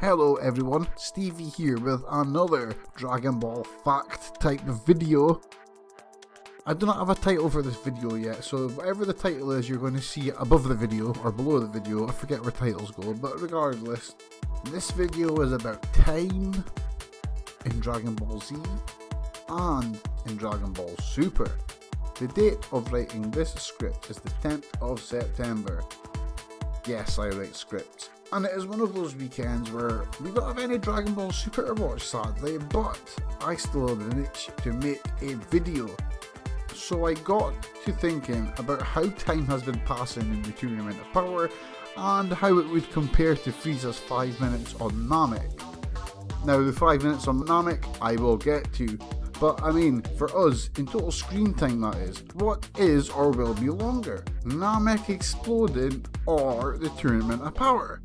Hello everyone, Stevie here with another Dragon Ball fact type video. I do not have a title for this video yet, so whatever the title is you're going to see it above the video or below the video. I forget where titles go, but regardless, this video is about time in Dragon Ball Z and in Dragon Ball Super. The date of writing this script is the 10th of September. Yes, I write scripts. And it is one of those weekends where we don't have any Dragon Ball Super to watch, sadly, but I still have an itch to make a video. So I got to thinking about how time has been passing in the Tournament of Power and how it would compare to Freeza's 5 minutes on Namek. Now the 5 minutes on Namek I will get to, but I mean, for us, in total screen time that is, what is or will be longer? Namek exploding or the Tournament of Power?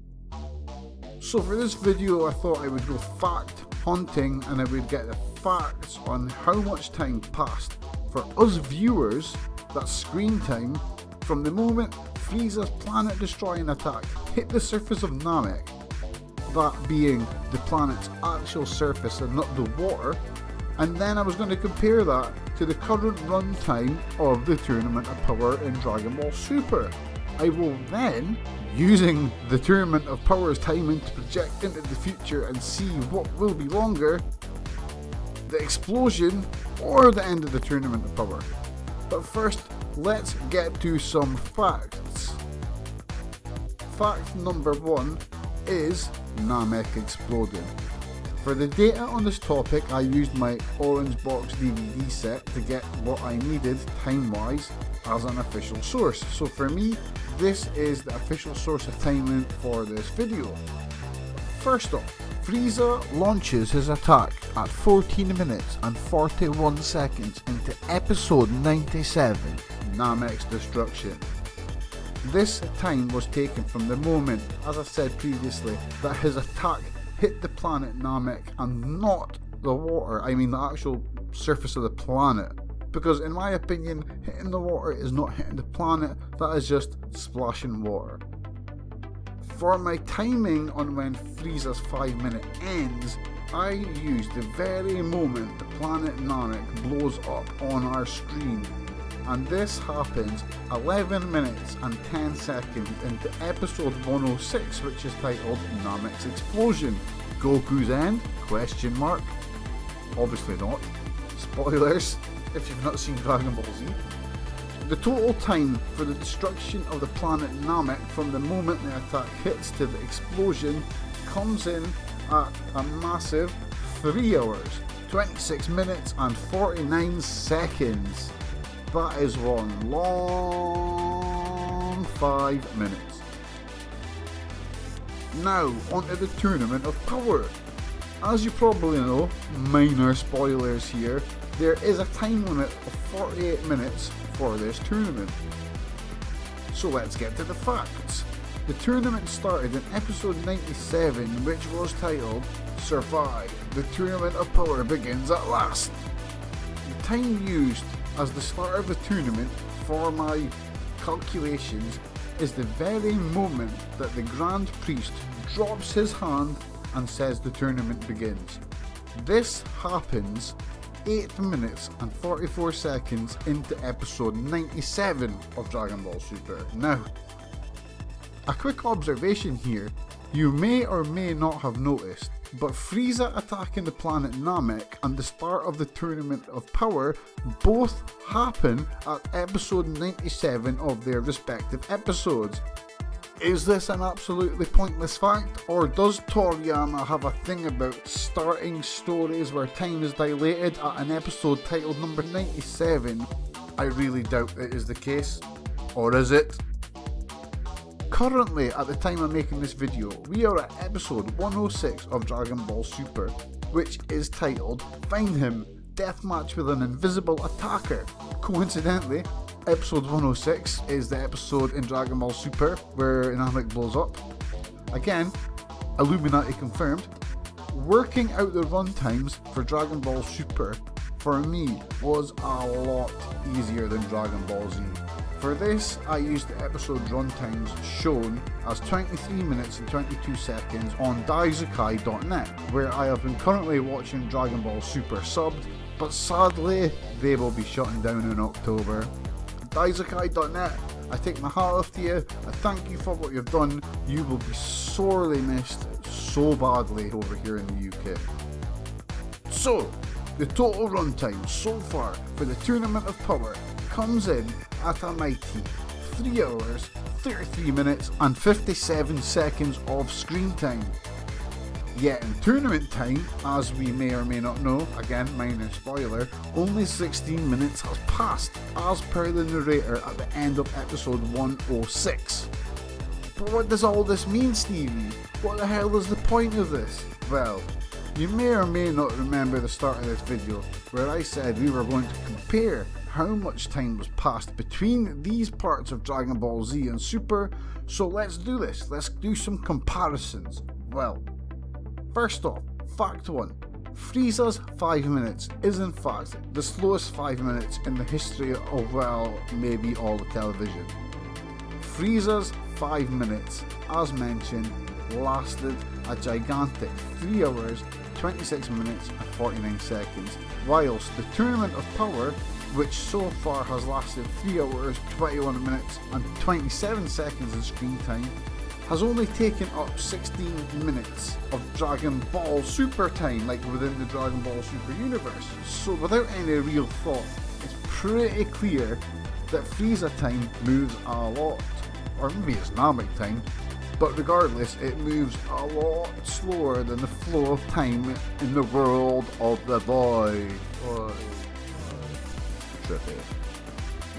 So for this video I thought I would go fact hunting and I would get the facts on how much time passed for us viewers, that's screen time, from the moment Frieza's planet destroying attack hit the surface of Namek, that being the planet's actual surface and not the water, and then I was going to compare that to the current runtime of the Tournament of Power in Dragon Ball Super. I will then, using the Tournament of Power's timing to project into the future and see what will be longer, the explosion or the end of the Tournament of Power. But first, let's get to some facts. Fact number 1 is Namek exploding. For the data on this topic, I used my Orange Box DVD set to get what I needed time-wise as an official source. So for me, this is the official source of timing for this video. First off, Freeza launches his attack at 14 minutes and 41 seconds into episode 97, Namek's destruction. This time was taken from the moment, as I said previously, that his attack hit the planet Namek and not the water, I mean the actual surface of the planet. Because in my opinion, hitting the water is not hitting the planet, that is just splashing water. For my timing on when Frieza's 5 minute ends, I used the very moment the planet Namek blows up on our screen. And this happens 11 minutes and 10 seconds into episode 106, which is titled Namek's Explosion. Goku's End? Question mark. Obviously not. Spoilers if you've not seen Dragon Ball Z. The total time for the destruction of the planet Namek from the moment the attack hits to the explosion comes in at a massive 3 hours, 26 minutes and 49 seconds. That is one long 5 minutes. Now onto the Tournament of Power. As you probably know, minor spoilers here, there is a time limit of 48 minutes for this tournament. So let's get to the facts. The tournament started in episode 97, which was titled Survive, the Tournament of Power begins at last. The time used as the start of the tournament for my calculations is the very moment that the Grand Priest drops his hand and says the tournament begins. This happens 8 minutes and 44 seconds into episode 97 of Dragon Ball Super. Now, a quick observation here, you may or may not have noticed, but Frieza attacking the planet Namek and the start of the Tournament of Power both happen at episode 97 of their respective episodes. Is this an absolutely pointless fact, or does Toriyama have a thing about starting stories where time is dilated at an episode titled number 97? I really doubt it is the case. Or is it? Currently, at the time I'm making this video, we are at episode 106 of Dragon Ball Super, which is titled Find Him, Deathmatch with an Invisible Attacker. Coincidentally, episode 106 is the episode in Dragon Ball Super where Namek blows up. Again, Illuminati confirmed. Working out the runtimes for Dragon Ball Super, for me, was a lot easier than Dragon Ball Z. For this, I used the episode runtimes shown as 23 minutes and 22 seconds on daizukai.net, where I have been currently watching Dragon Ball Super subbed, but sadly, they will be shutting down in October. Daizukai.net, I take my hat off to you, I thank you for what you've done. You will be sorely missed so badly over here in the UK. So, the total runtime so far for the Tournament of Power comes in at a mighty 3 hours, 33 minutes and 57 seconds of screen time. Yet in tournament time, as we may or may not know, again minor spoiler, only 16 minutes has passed as per the narrator at the end of episode 106. But what does all this mean, Stevie? What the hell is the point of this? Well, you may or may not remember the start of this video where I said we were going to compare how much time was passed between these parts of Dragon Ball Z and Super, so let's do this, let's do some comparisons. Well, first off, fact 1. Frieza's 5 minutes is in fact the slowest 5 minutes in the history of, well, maybe all of television. Frieza's 5 minutes, as mentioned, lasted a gigantic 3 hours, 26 minutes and 49 seconds, whilst the Tournament of Power, which so far has lasted 3 hours, 21 minutes and 27 seconds in screen time, has only taken up 16 minutes of Dragon Ball Super time, like within the Dragon Ball Super universe. So without any real thought, it's pretty clear that Freeza time moves a lot, or maybe it's Namek time, but regardless, it moves a lot slower than the flow of time in the world of the void.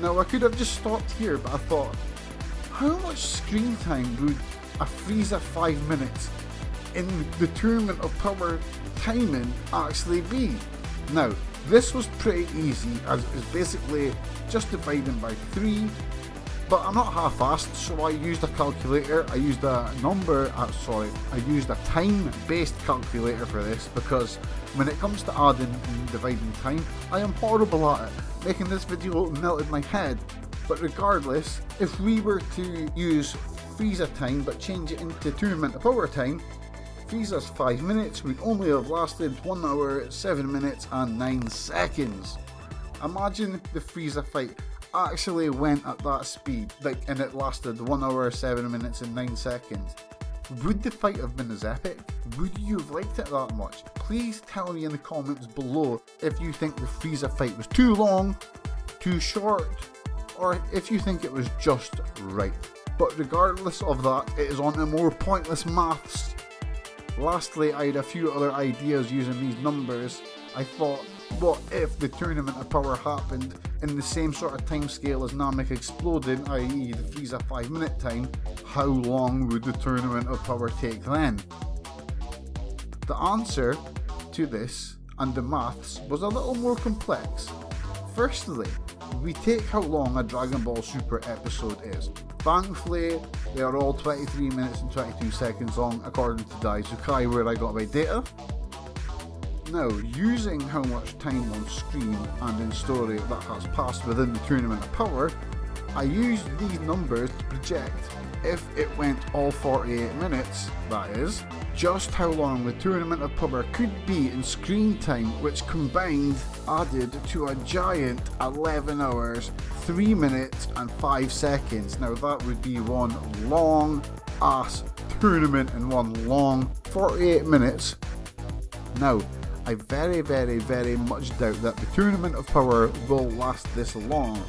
Now I could have just stopped here, but I thought, how much screen time would a Freeza 5 minutes in the Tournament of Power timing actually be? Now, this was pretty easy, as it was basically just dividing by 3, but I'm not half-assed, so I used a calculator. I used a time-based calculator for this, because when it comes to adding and dividing time, I am horrible at it. Making this video melted my head. But regardless, if we were to use Freeza time but change it into Tournament of Power time, Frieza's 5 minutes would only have lasted 1 hour, 7 minutes and 9 seconds. Imagine the Freeza fight actually went at that speed, and it lasted 1 hour, 7 minutes and 9 seconds. Would the fight have been as epic? Would you have liked it that much? Please tell me in the comments below if you think the Freeza fight was too long, too short, or if you think it was just right. But regardless of that, it is on to more pointless maths. Lastly, I had a few other ideas using these numbers. I thought, what if the Tournament of Power happened in the same sort of time scale as Namek exploding, i.e. the Freeza 5 minute time? How long would the Tournament of Power take then? The answer to this and the maths was a little more complex. Firstly, we take how long a Dragon Ball Super episode is. Thankfully, they are all 23 minutes and 22 seconds long according to Daizukai, where I got my data. Now, using how much time on screen and in story that has passed within the Tournament of Power, I used these numbers to project, if it went all 48 minutes, that is, just how long the Tournament of Power could be in screen time, which combined added to a giant 11 hours, 3 minutes and 5 seconds. Now that would be one long ass tournament in one long 48 minutes. Now, I very much doubt that the Tournament of Power will last this long.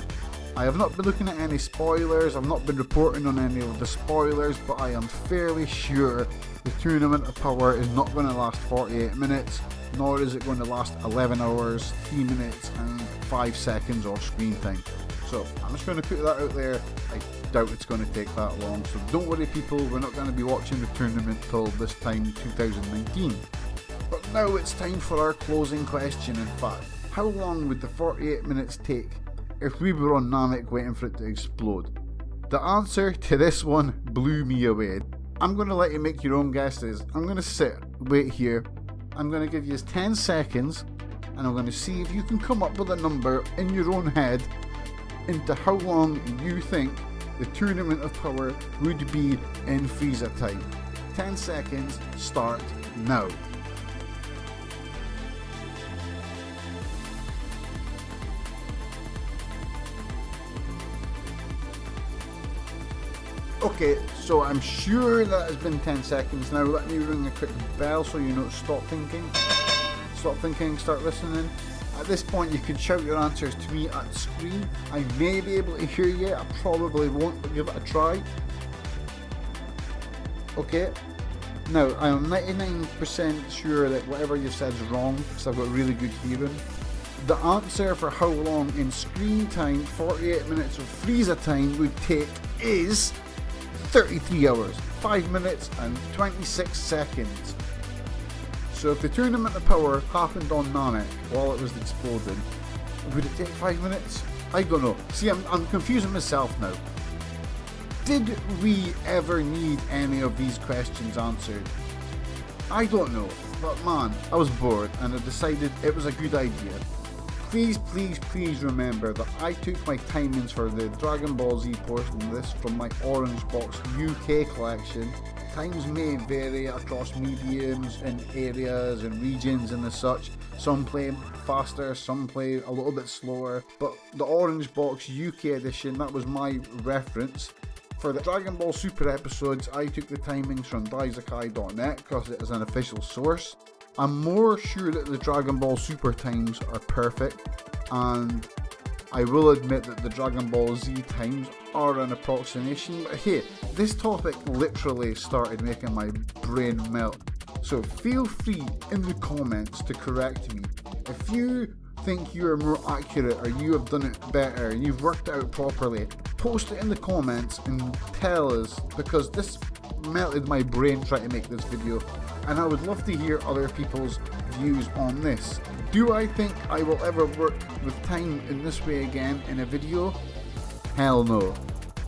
I have not been looking at any spoilers, I've not been reporting on any of the spoilers, but I am fairly sure the Tournament of Power is not going to last 48 minutes, nor is it going to last 11 hours, 3 minutes and 5 seconds of screen time. So I'm just going to put that out there. I doubt it's going to take that long, so don't worry people, we're not going to be watching the tournament till this time 2019. But now it's time for our closing question. In fact, how long would the 48 minutes take if we were on Namek waiting for it to explode? The answer to this one blew me away. I'm going to let you make your own guesses. I'm going to wait here. I'm going to give you 10 seconds and I'm going to see if you can come up with a number in your own head into how long you think the Tournament of Power would be in Freeza time. 10 seconds, start now. Okay, so I'm sure that has been 10 seconds. Now let me ring a quick bell so you know to stop thinking. Stop thinking, start listening. At this point you can shout your answers to me at the screen. I may be able to hear you, I probably won't, but give it a try. Okay, now I am 99% sure that whatever you said is wrong because I've got really good hearing. The answer for how long in screen time 48 minutes of Freeza time would take is 33 hours, 5 minutes and 26 seconds. So if the Tournament of Power happened on Namek while it was exploding, would it take 5 minutes? I don't know. See, I'm confusing myself now. Did we ever need any of these questions answered? I don't know, but man, I was bored and I decided it was a good idea. Please, please, please remember that I took my timings for the Dragon Ball Z portion of this from my Orange Box UK collection. Times may vary across mediums and areas and regions and as such. Some play faster, some play a little bit slower, but the Orange Box UK edition, that was my reference. For the Dragon Ball Super episodes, I took the timings from daisakai.net because it is an official source. I'm more sure that the Dragon Ball Super times are perfect, and I will admit that the Dragon Ball Z times are an approximation, but hey, this topic literally started making my brain melt. So feel free in the comments to correct me. If you think you are more accurate or you have done it better and you've worked it out properly, post it in the comments and tell us, because this melted my brain trying to make this video, and I would love to hear other people's views on this. Do I think I will ever work with time in this way again in a video? Hell no.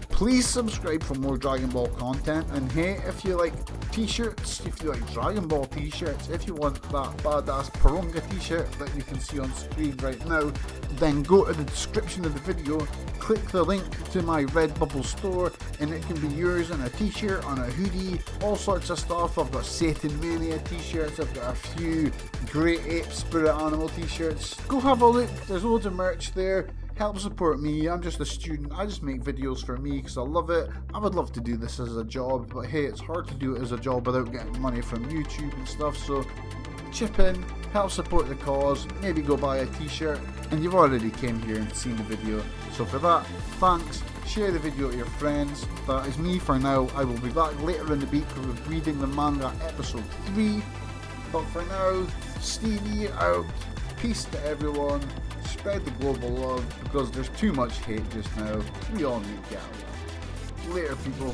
Please subscribe for more Dragon Ball content, and hey, if you like t-shirts, if you like Dragon Ball t-shirts, if you want that badass Paronga t-shirt that you can see on screen right now, then go to the description of the video, click the link to my Redbubble store, and it can be yours on a t-shirt, on a hoodie, all sorts of stuff. I've got Satan Mania t-shirts, I've got a few Great Ape Spirit Animal t-shirts. Go have a look, there's loads of merch there. Help support me. I'm just a student, I just make videos for me because I love it. I would love to do this as a job, but hey, it's hard to do it as a job without getting money from YouTube and stuff, so chip in, help support the cause, maybe go buy a t-shirt, and you've already came here and seen the video, so for that, thanks, share the video with your friends. That is me for now. I will be back later in the week with reading the manga episode 3, but for now, Stevie out, peace to everyone. Spread the global love because there's too much hate just now. We all need to get along. Later, people.